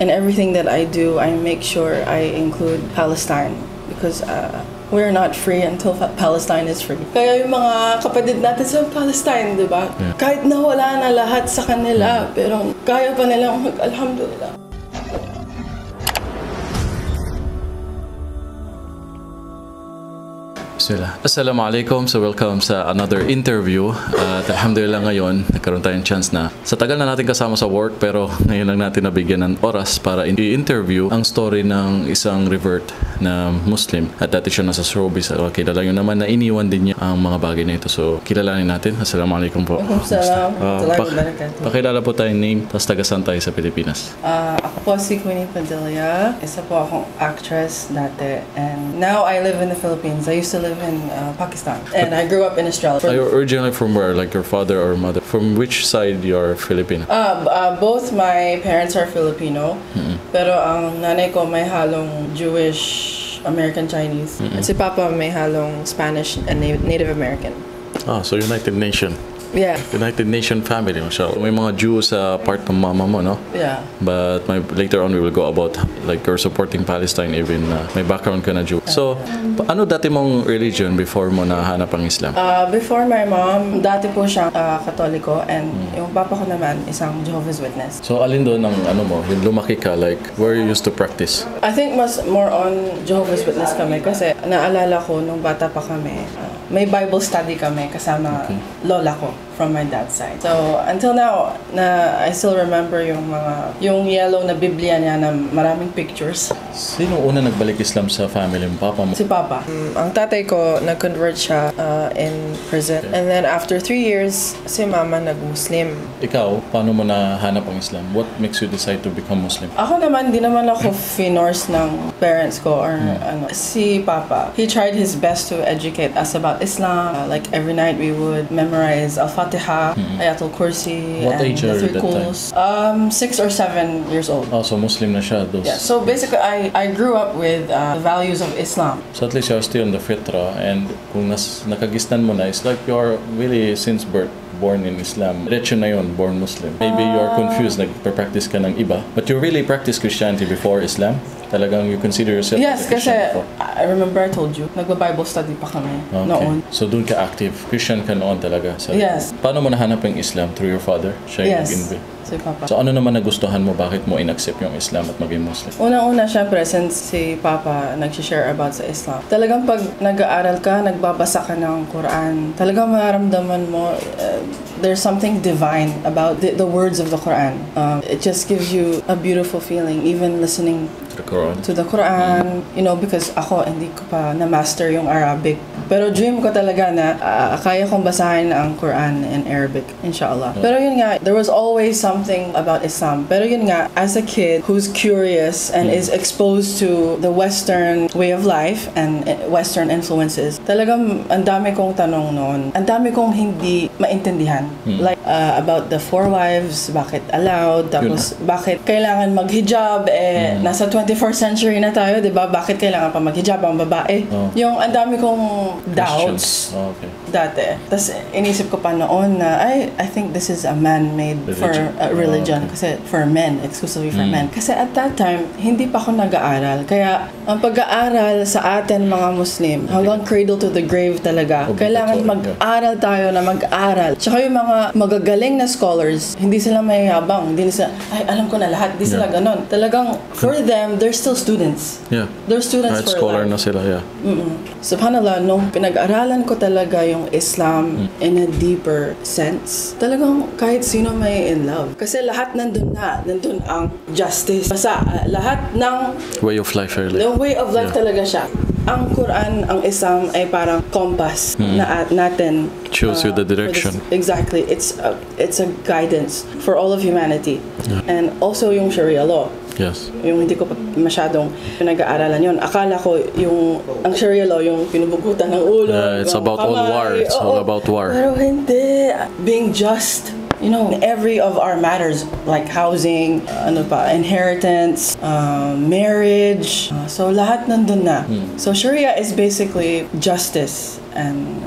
in everything that I do, I make sure I include Palestine because we're not free until Palestine is free. Kaya yung mga kapatid natin sa Palestine, di ba? Yeah. Kahit nawala na lahat sa kanila, pero kaya pa nilang mag-alhamdulillah. Assalamualaikum. So welcome sa another interview. At alhamdulillah ngayon, nagkaroon tayong chance na sa tagal na natin kasama sa work pero ngayon lang natin nabigyan ng oras para i-interview ang story ng isang revert na Muslim. At dati siya nasa showbiz. Kilala nyo naman na iniwan din niya ang mga bagay na ito. So kilalanin natin. Assalamualaikum po. Pakilala po tayong name, tapos taga-saan tayo sa Pilipinas? Ako po si Queenie Padilla. Isa po akong actress dati. And now I live in the Philippines. I used to live in Pakistan, and I grew up in Australia. Are you originally from where, like your father or mother? From which side you're Filipino? Both my parents are Filipino, pero ang nanay ko may halong Jewish, American, Chinese. At si Papa may halong Spanish and Native American. So United Nation. Yeah. United Nation family, mashallah. May mga Jews sa part ng mama mo, no? Yeah. But later on we will go about like you're supporting Palestine, even may background ka na Jew. So, ano dati mong religion before mo nahanap ang Islam? Before my mom, dati po siyang Katoliko, and yung papa ko naman isang Jehovah's Witness. So, alin doon ang ano mo, yung lumaki ka, like where you used to practice? I think mas more on Jehovah's Witness kami kasi naalala ko nung bata pa kami, may Bible study kami kasama lola ko from my dad's side. So until now, I still remember yung yellow na Biblia niya na maraming pictures. Sino una nagbalik Islam sa family mo? Papa mo? Si Papa. Ang tatay ko nag-convert siya in prison. And then after 3 years, si Mama nag-Muslim. Ikaw, paano mo nahanap ang Islam? What makes you decide to become Muslim? Ako naman, di naman ako finorce ng parents ko or ano. Si Papa, he tried his best to educate us about Islam. Like every night we would memorize Al-Fatiha, Ayatul Kursi, what and age the are you three that Quls. 6 or 7 years old. Oh, so Muslim na siya. Yeah, so basically I grew up with the values of Islam. So at least you're still in the fitra, and kung nakagisnan mo na, it's like you're really since birth born in Islam. Diretso na yun, born Muslim. Maybe you're confused, nagpa-practice ka ng iba, but you really practice Christianity before Islam? Talagang you consider yourself yes, as a Christian before? I remember I told you, nagba-Bible study pa kami noon. So doon ka active. Christian ka noon talaga. So, yes. Paano mo nahanap yung Islam? Through your father? Siya yung nag-invite? Si Papa. So ano naman nagustuhan mo? Bakit mo in-accept yung Islam at maging Muslim? Unang-una, syempre, since si Papa nag-share about sa Islam, talagang pag nag-aaral ka, nagbabasa ka ng Quran, talagang mararamdaman mo, there's something divine about the words of the Quran. It just gives you a beautiful feeling, even listening to the Quran, you know, because ako hindi ko pa na-master yung Arabic. Pero dream ko talaga na kaya kong basahin ang Quran in Arabic, inshallah. Pero yun nga, there was always something about Islam. Pero yun nga, as a kid who's curious and is exposed to the Western way of life and Western influences, talagang ang dami kong tanong noon. Ang dami kong hindi maintindihan. Like, about the 4 wives, bakit allowed, tapos bakit kailangan mag-hijab, nasa 21st century na tayo, di ba? Bakit kailangan pa mag-hijab ang babae? Yung ang dami kong doubts dati. Tapos inisip ko pa noon na I think this is a man-made for religion kasi for men, exclusively for men. Kasi at that time, hindi pa ako nag-aaral. Kaya ang pag-aaral sa atin mga Muslim, hanggang cradle to the grave talaga, kailangan mag-aral tayo na mag-aral. Tsaka yung mga magagaling na scholars, hindi sila mayayabang, hindi sila, ay alam ko na lahat, hindi sila ganon. Talagang for them, they're still students. Yeah. They're students for scholar life. na sila, yeah. Subhanallah, nung pinag-aralan ko talaga yung Islam in a deeper sense, talagang kahit sino may in love. Kasi lahat nandun ang justice. Basta lahat ng way of life, really. The way of life talaga siya. Ang Quran, ang Islam ay parang compass na natin. Shows you the direction. Exactly. It's a guidance for all of humanity. Yeah. And also yung Sharia law. Yes. Yung hindi ko pa masyadong pinag-aaralan yun. Akala ko ang Sharia law, yung pinubugutan ng ulo. It's about all war. It's all about war. Pero hindi. Being just every of our matters, like housing, inheritance, marriage. So lahat nandun na. So Sharia is basically justice. And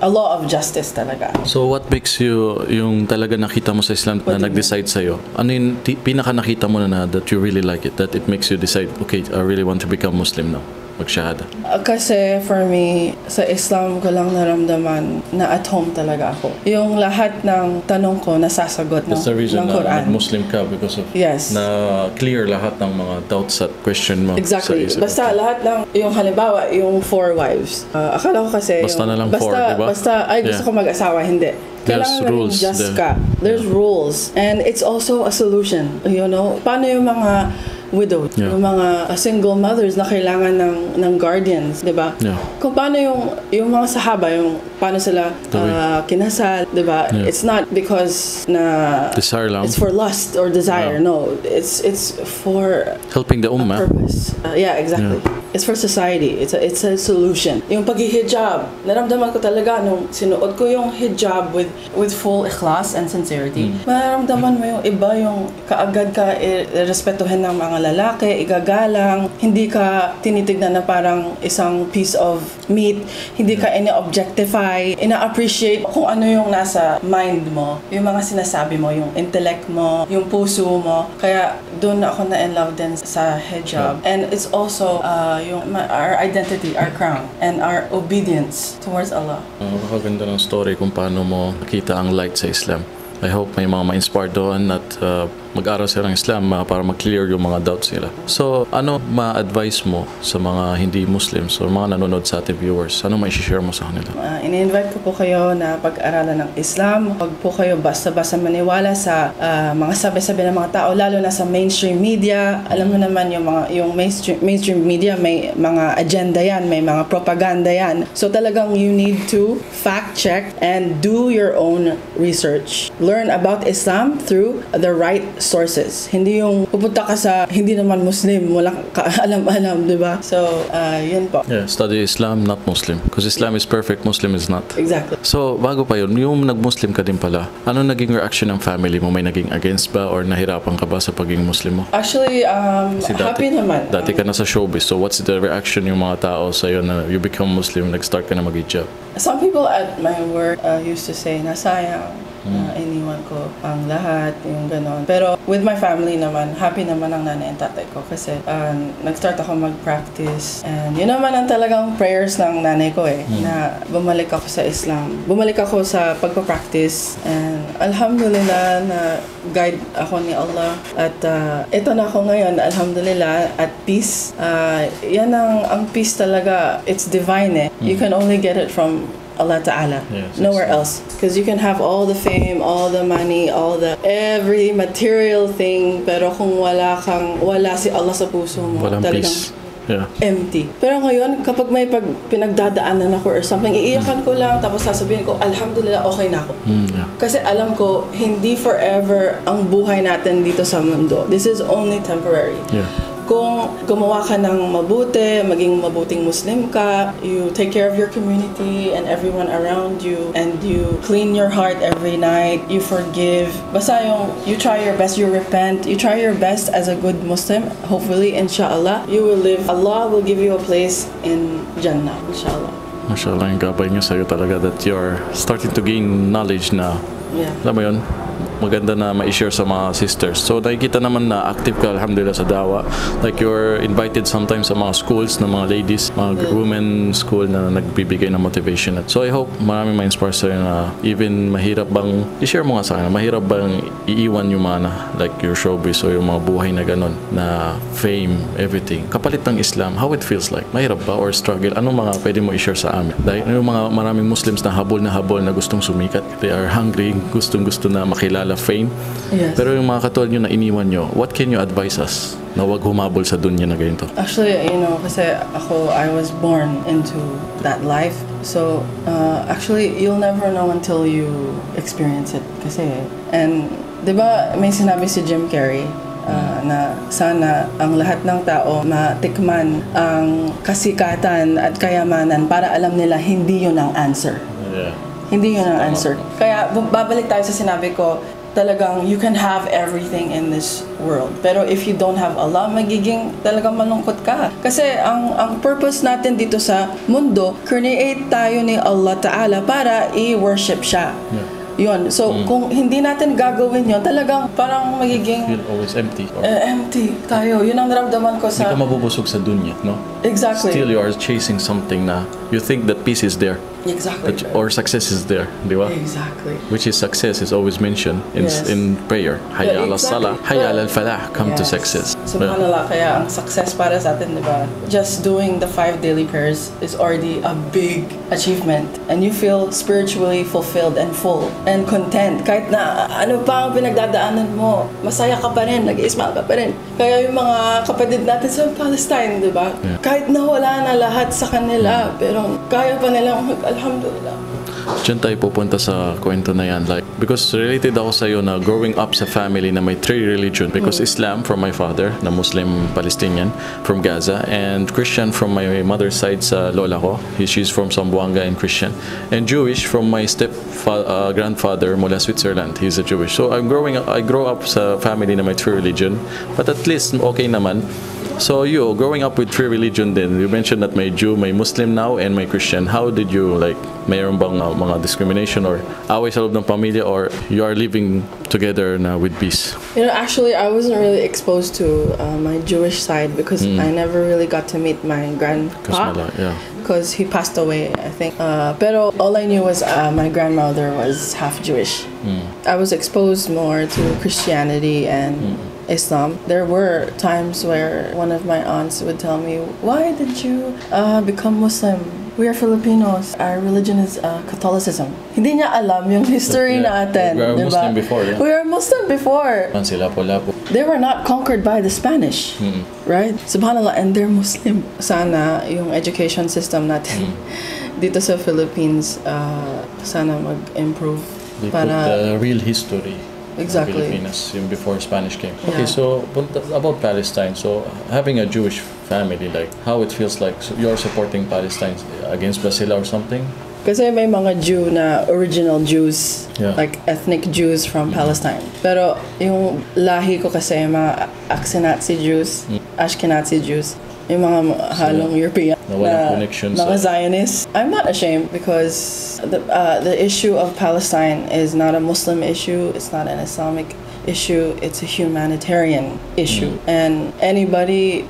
a law of justice talaga. So what makes you yung talaga nakita mo sa Islam na nag-decide sa'yo? Ano yung pinaka nakita mo na that you really like it, that it makes you decide, okay, I really want to become Muslim now, mag-shahada? Kasi for me, sa Islam ko lang naramdaman na at home talaga ako. Yung lahat ng tanong ko nasasagot That's the reason ng Quran. na Muslim ka, because of na clear lahat ng mga doubts at question mo. Exactly. Basta lahat ng, yung halimbawa, yung 4 wives. Akala ko kasi basta na lang 4, diba? Basta, gusto ko mag-asawa, hindi. Kailangan rules. Just ka. There's rules. And it's also a solution. Paano yung mga widow, yung mga single mothers na kailangan ng guardians, 'di ba? Kung paano yung mga sahaba, yung paano sila kinasal, 'di ba? It's not because na desire lang. It's for lust or desire. No, it's for helping the ummah. Purpose. Exactly. It's for society. It's a solution. Yung pag-hijab, naramdaman ko talaga nung sinuot ko yung hijab with full ikhlas and sincerity. Maramdaman mo yung iba, yung kaagad ka respetuhin ng mga lalaki, igagalang, hindi ka tinitignan na parang isang piece of meat, hindi ka ina-objectify, ina-appreciate kung ano yung nasa mind mo, yung mga sinasabi mo, yung intellect mo, yung puso mo. Kaya doon ako na-in love din sa hijab. And it's also our identity, our crown, and our obedience towards Allah. Nakakaganda ng story kung paano mo nakita ang light sa Islam. I hope may mga ma-inspire doon at mag-aral sila ng Islam para mag-clear yung mga doubts nila. So, ano ma-advise mo sa mga hindi Muslims o mga nanonood sa ating viewers? Ano ma-share mo sa kanila? Ini-invite ko po kayo na pag-aralan ng Islam. Huwag po kayo basta-basta maniwala sa mga sabi-sabi ng mga tao, lalo na sa mainstream media. Alam mo naman yung mainstream media, may mga agenda yan, may mga propaganda yan. So, talagang you need to fact-check and do your own research. Learn about Islam through the right sources. Hindi yung pupunta ka sa hindi naman Muslim, walang alam-alam, di ba? So, yun po. Study Islam, not Muslim. Because Islam is perfect, Muslim is not. Exactly. So, bago pa yun, yung nag-Muslim ka din pala, ano naging reaction ng family mo? May naging against ba or nahirapan ka ba sa pagiging Muslim mo? Actually, happy naman. Dati ka na sa showbiz, so what's the reaction yung mga tao sa'yo na you become Muslim, nag-start ka na mag-hijab? Some people at my work used to say, nasayang. Iniwan ko ang lahat, yung ganon. Pero with my family naman, happy naman ang nanay and tatay ko kasi nag-start ako mag-practice. And yun naman ang talagang prayers ng nanay ko na bumalik ako sa Islam. Bumalik ako sa pagpa-practice and alhamdulillah na guide ako ni Allah. At ito na ako ngayon, alhamdulillah, at peace. Yan ang peace talaga, it's divine You can only get it from Allah Ta'ala. Nowhere else. Because you can have all the fame, all the money, every material thing, pero kung wala si Allah sa puso mo, walang talagang peace. Empty. Pero ngayon, kapag may pinagdadaanan ako or something, iiyakan ko lang, tapos sasabihin ko, alhamdulillah, okay na ako. Kasi alam ko, hindi forever ang buhay natin dito sa mundo. This is only temporary. Kung gumawa ka ng mabuti, maging mabuting Muslim ka, you take care of your community and everyone around you, and you clean your heart every night, you forgive. Basta you try your best, you repent, you try your best as a good Muslim. Hopefully, inshallah, you will live. Allah will give you a place in Jannah, inshallah. Mashallah, yung gabay niya sa'yo talaga that you're starting to gain knowledge na, alam mo yun, maganda na ma-share sa mga sisters. So nakikita naman na active ka alhamdulillah sa dawa. Like you're invited sometimes sa mga schools na mga ladies, mga women school na nagbibigay ng motivation. So I hope marami ma-inspire sa'yo na even mahirap bang, i-share mo nga sa akin, mahirap bang iiwan yung mga like your showbiz o yung mga buhay na ganun, na fame, everything. Kapalit ng Islam, how it feels like? Mahirap ba or struggle? Anong mga pwede mo i-share sa amin? Dahil yung mga maraming Muslims na habol na gustong sumikat. They are hungry, gustong-gusto na makilala fame. Pero yung mga katulad nyo na iniwan nyo, what can you advise us na wag humabol sa dunya na ganito? Actually, kasi ako, I was born into that life. So, actually, you'll never know until you experience it. Kasi, and, di ba, may sinabi si Jim Carrey, na sana ang lahat ng tao matikman ang kasikatan at kayamanan para alam nila hindi yun ang answer. Hindi yun ang answer. Kaya babalik tayo sa sinabi ko, talagang you can have everything in this world. Pero if you don't have Allah, magiging talagang malungkot ka. Kasi ang purpose natin dito sa mundo, create tayo ni Allah Ta'ala para i-worship siya. Yun. So, kung hindi natin gagawin yun, talagang parang magiging Feel always empty. empty tayo. Yun ang naramdaman ko Hindi sa... ka mabubusog sa dunya, no? Exactly. Still you are chasing something na you think that peace is there. Exactly. Or success is there, di ba? Exactly. Which is success is always mentioned in prayer. Hayya ala salah, hayya ala falah, come to success. Subhanallah, kaya ang success para sa atin, di ba? Just doing the 5 daily prayers is already a big achievement. And you feel spiritually fulfilled and full and content. Kahit na ano pa ang pinagdadaanan mo, masaya ka pa rin, nag-i-smile ka pa rin. Kaya yung mga kapatid natin sa Palestine, di ba? Yeah. Kahit na wala na lahat sa kanila, pero kaya pa nilang alhamdulillah. Diyan tayo pupunta sa kwento na yan. Like, because related ako sa'yo na growing up sa family na may 3 religion. Because Islam from my father, na Muslim Palestinian from Gaza, and Christian from my mother's side sa lola ko. She's from Zamboanga and Christian. And Jewish from my grandfather mula Switzerland. He's a Jewish. So I grow up sa family na may 3 religion. But at least okay naman. So you, growing up with 3 religion din, you mentioned that may Jew, may Muslim now, and may Christian. How did you, like, mayroon bang mga discrimination or away sa loob ng pamilya, or you are living together na with peace? You know, actually, I wasn't really exposed to my Jewish side because I never really got to meet my grandpa. Because he passed away, I think. Pero all I knew was my grandmother was half Jewish. I was exposed more to Christianity and Islam. There were times where one of my aunts would tell me, "Why did you become Muslim? We are Filipinos. Our religion is Catholicism." Hindi niya alam yung history natin. We were diba? Muslim before, yeah. We were Muslim before. Lapu-lapu. They were not conquered by the Spanish, right? Subhanallah, and they're Muslim. Sana yung education system natin dito sa Philippines, sana mag-improve. They put the real history. Exactly. Filipinas, yung before Spanish came. Okay, so about Palestine. So having a Jewish family, like how it feels like you're supporting Palestine against Brazil or something? Kasi may mga Jew na original Jews, like ethnic Jews from Palestine. Pero yung lahi ko kasi mga Ashkenazi Jews, Ashkenazi Jews, yung mga halong European na mga Zionists. I'm not ashamed because the issue of Palestine is not a Muslim issue, it's not an Islamic issue, it's a humanitarian issue. And everybody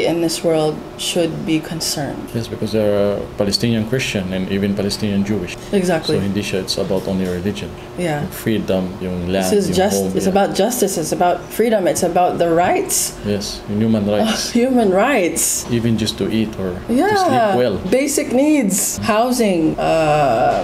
in this world should be concerned. Yes, because there are Palestinian Christian and even Palestinian Jewish. Exactly. So hindi siya, it's about only religion. Yeah. Yung freedom, yung land, this is home. It's about justice, it's about freedom, it's about the rights. Yes, human rights. Human rights. Even just to eat or to sleep well. Basic needs, housing,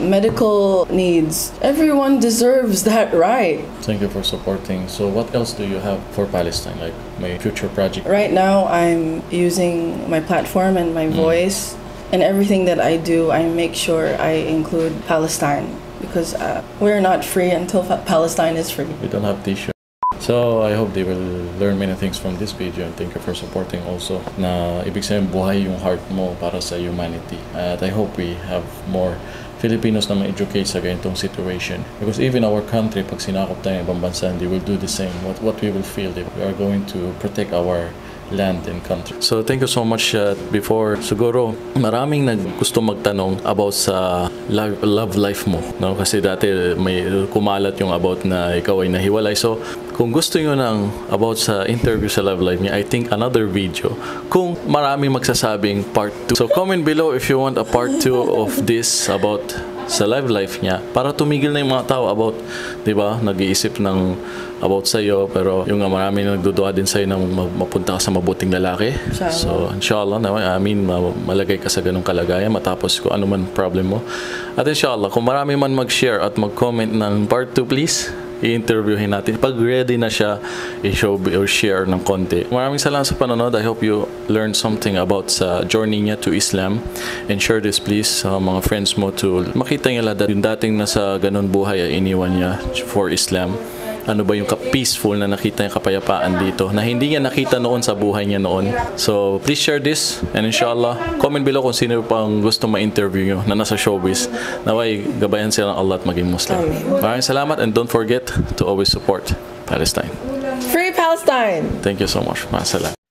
medical needs. Everyone deserves that right. Thank you for supporting. So what else do you have for Palestine, like my future project? Right now, I'm using my platform and my voice, and everything that I do, I make sure I include Palestine because we're not free until Palestine is free. We don't have t-shirt. So I hope they will learn many things from this video, and thank you for supporting also. Na ibig sabihin buhay yung heart mo para sa humanity. At I hope we have more Filipinos na ma-educate sa ganitong situation. Because even our country, pag sinakop tayo ng ibang bansa, they will do the same. What we will feel, we are going to protect our land and country. So thank you so much. Before, siguro maraming gusto magtanong about sa love life mo, no? Kasi dati may kumalat yung about na ikaw ay nahiwalay. So kung gusto nyo ng about sa interview sa love life niya, I think another video kung maraming magsasabing part 2. So comment below if you want a part 2 of this about sa love life niya para tumigil na yung mga tao about, di ba, nag-iisip ng about sa'yo, pero yung marami na nagdudua din sa'yo na mapunta ka sa mabuting lalaki. So inshallah, malagay ka sa ganung kalagayan matapos kung ano man problem mo. At inshallah, kung marami man mag-share at mag-comment ng part 2, please i-interviewin natin. Pag ready na siya, i-show or share ng konti. Maraming salamat sa panonood. I hope you learned something about sa journey niya to Islam. And share this please sa mga friends mo to makita nila that yung dating nasa ganun buhay ay iniwan niya for Islam. ano ba yung peaceful na nakita yung kapayapaan dito na hindi niya nakita noon sa buhay niya noon. So please share this, and inshallah comment below kung sino pang gusto ma-interview nyo na nasa showbiz. Naway gabayan sila ng Allah at maging Muslim. Maraming salamat, and don't forget to always support Palestine. Free Palestine! Thank you so much. Masalam.